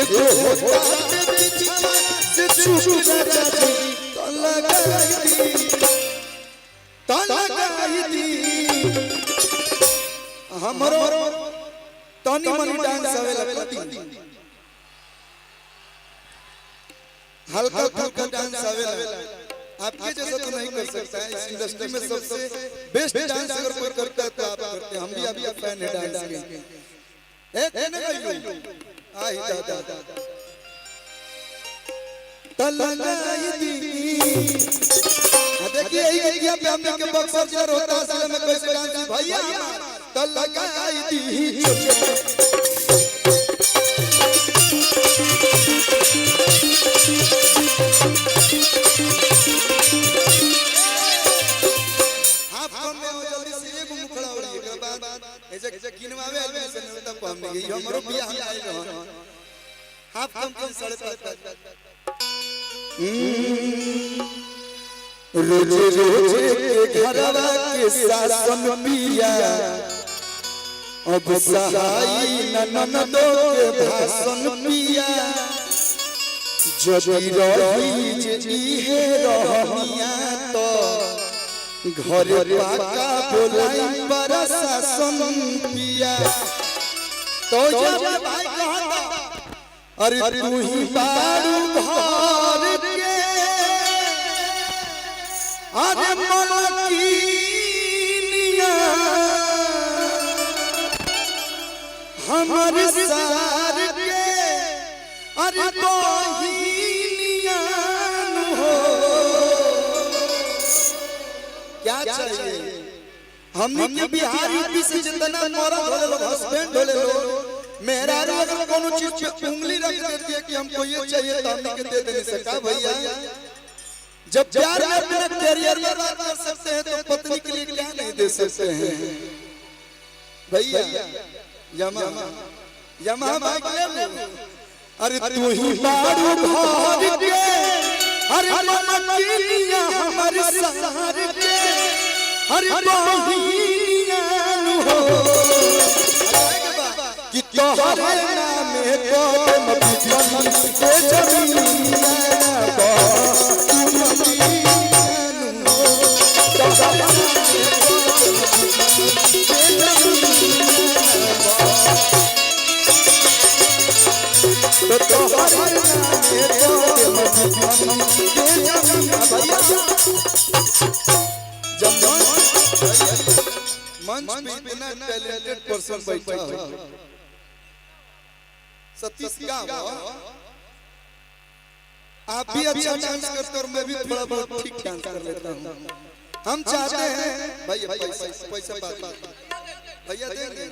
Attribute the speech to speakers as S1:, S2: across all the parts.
S1: एगो होता से चुप राजा जी लगाई दी हमरो तनी मनी डांस आवेला हल्का फुल्का डांस आवेला आपके जैसा तो नहीं कर सकता है। इस इंडस्ट्री में सबसे बेस्ट डांस अगर कोई करता है तो आप करते हैं। हम भी आपके फैन है डांस के। एक ने गई आई दादा तलगाई दी देखिए यही गया पे हमने के बक्सर जिला रोहतास जिले में कैसे डांस भैया तलगाई दी ऐसे किनवावे एडमिशन होता को हमने ये हमरो बियाह में आइल रह हाफ कम 5.5 रोज रोज के घरवा के शासन पिया अब सहाई ननदो के भाषण पिया जदी रही जे इहे रहनिया तो घर पाका बोलाई प्रशासन पिया तो जब भाई कहता अरे तू ही बारू घर के अरे मलकिनिया हमर सार के अरे बहिनिया हो क्या चाहिए हमने के बिहारी यूपी से जितना मरद होले लोग हस्बैंड होले लोग मेरा अगर कोनो चीज पे उंगली रख देती है कि हमको ये चाहिए तो हमने के दे देने सका भैया। जब प्यार में अपना कैरियर बर्बाद कर सकते हैं तो पत्नी के लिए क्या नहीं दे सकते हैं भैया। यमा यमा भाई अरे तू ही बारू घर के अरे मलकिनिया हमर सार के अरे बहिनिया हो कि तोहरे नाम कदम बिछन के जमीनिया बा तू मदीना हो तोहरे नाम के जमीनिया बा तो तोहरे नाम कदम बिछन के जमीनिया जब मंच पे इतना टैलेंटेड पर्सन बैठा हो सतीश क्या आप भी अच्छा डांस करते और मैं भी थोड़ा बहुत ठीक डांस कर लेता हूँ। हम चाहते हैं भैया पैसा बात भैया देंगे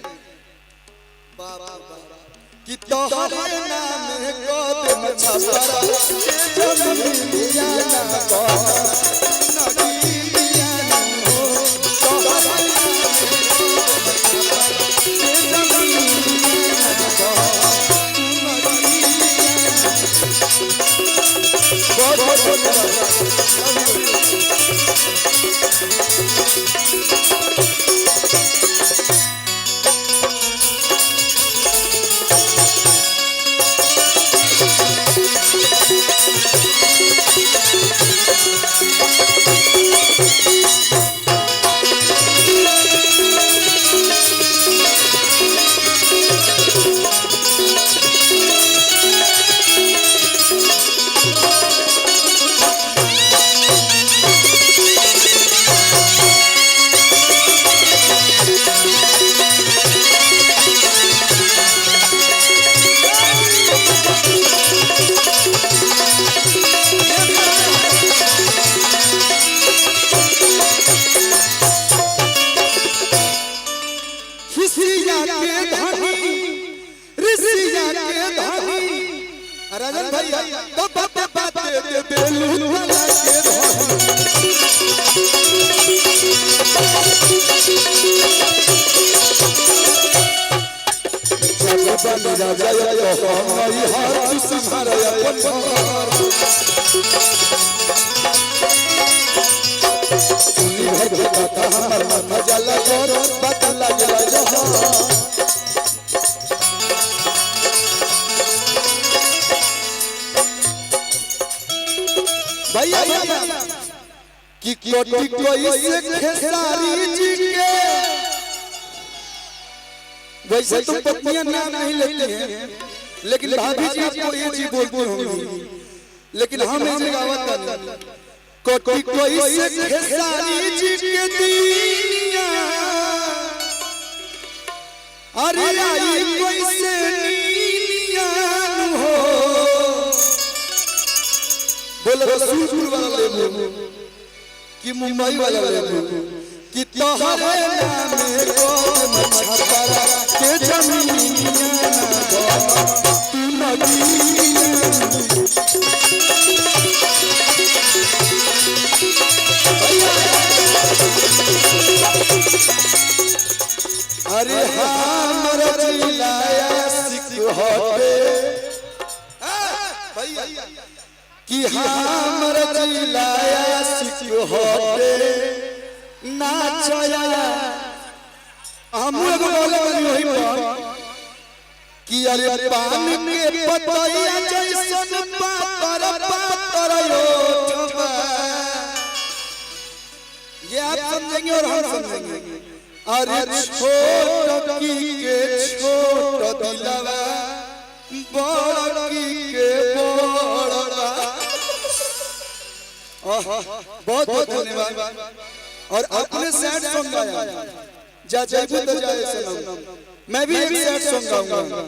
S1: कि तोहरे नाम कदम छपरा जमीनिया ना बा राजन भैया तो बाते बाते दे बेलू वाला के जब बन राजा यो हमारी हाथ संभारा अपन सुनी है बात हमर मजा लगो बात लगला जहां कि कोटि कोई से खेसारी जी के वैसे तो पत्नियां नाम नहीं लेती हैं, लेकिन भाभी जी आपको ये जी बोलती होंगी, लेकिन हम इसे गावत नहीं। कोटि कोई से खेसारी जी के दिया, अरे आई कोई से नीलिया हो, बोले रसूलपुर वाला लेबू कि मुंबई वाला लेबू कि तोहरे नाम को मछपरा के जमीनिया ना तू नगीना। अरे हमर जिलाया सिख होते भैया कि हमर जिलाया सिख होते नाचया हम एगो बोले बनी वही पर कि अरे पान के पतैया जैसन पातर पातर यो छबा, ये आप समझेंगे और हम समझेंगे। अरे छोट की के छोट दिलवा बड़ की के बड़वा। बहुत बहुत धन्यवाद। और अपने सैड सॉन्ग गाया जा जयबू तो जाए सनम, मैं भी एक सैड सॉन्ग गाऊंगा।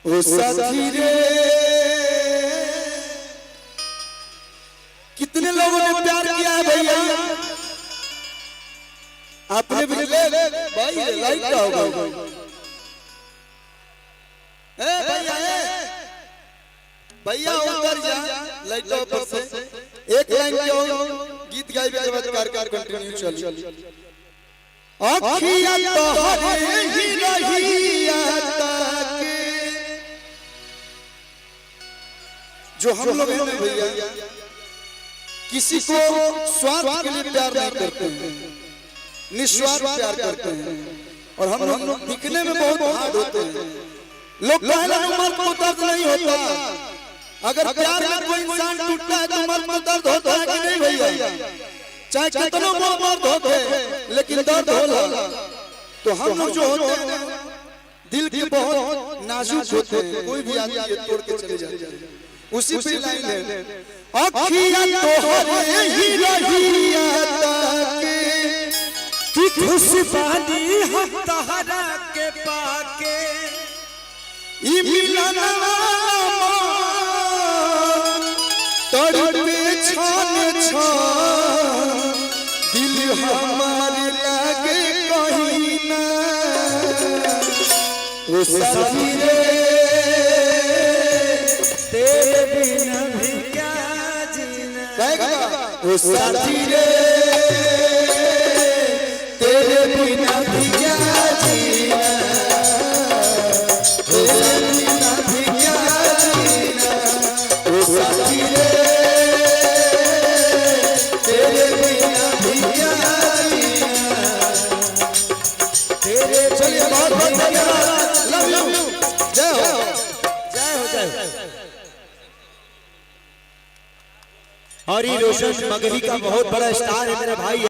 S1: ओ साथी रे कितने लोगों ने प्यार किया है भैया, आपने भी ले भाई लाइक का होगा भैया भैया ऊपर जा लाइट ऊपर से एक लाइन क्यों गीत गाइबे के बाद कार कंटिन्यू चली। अखिया तोहरे ही रहिया ताके, जो हम लोग हैं भैया किसी को स्वार्थ के लिए प्यार नहीं करते हैं, निस्वार्थ प्यार करते हैं। और हम लोग दिखने में बहुत हार्ड होते हैं, लोग पहले उम्र को दर्द नहीं होता, अगर प्यार में कोई इंसान टूटता है तो उम्र में दर्द होता है कि नहीं भैया, चाहे कितनों दर्द होते लेकिन दर्द होला। तो हम लोग जो होते हैं दिल के बहुत नाजुक होते हैं, कोई भी आदमी ये तोड़ के चले जाते हैं। उसी पे लाइन है अखिया तोहरे ही रहिया ताके
S2: कि खुशबानी हम तहरा के पाके,
S1: ई मिलनवा तड़पे छान छान दिल हमार लागे कहीं ना। ओ साथी रे
S2: तेरे बिना भी क्या जीना,
S1: कहेगा ओ साथी रे तेरे बिना भी क्या जीना, तेरे बिना भी क्या जीना। ओ साथी रे तेरे बिना भी क्या जीना, तेरे। चलिए बहुत बहुत धन्यवाद, लव यू, जय हो
S2: जय हो जय हो। और ये रोशन मगही का बहुत बड़ा स्टार है मेरा भाई।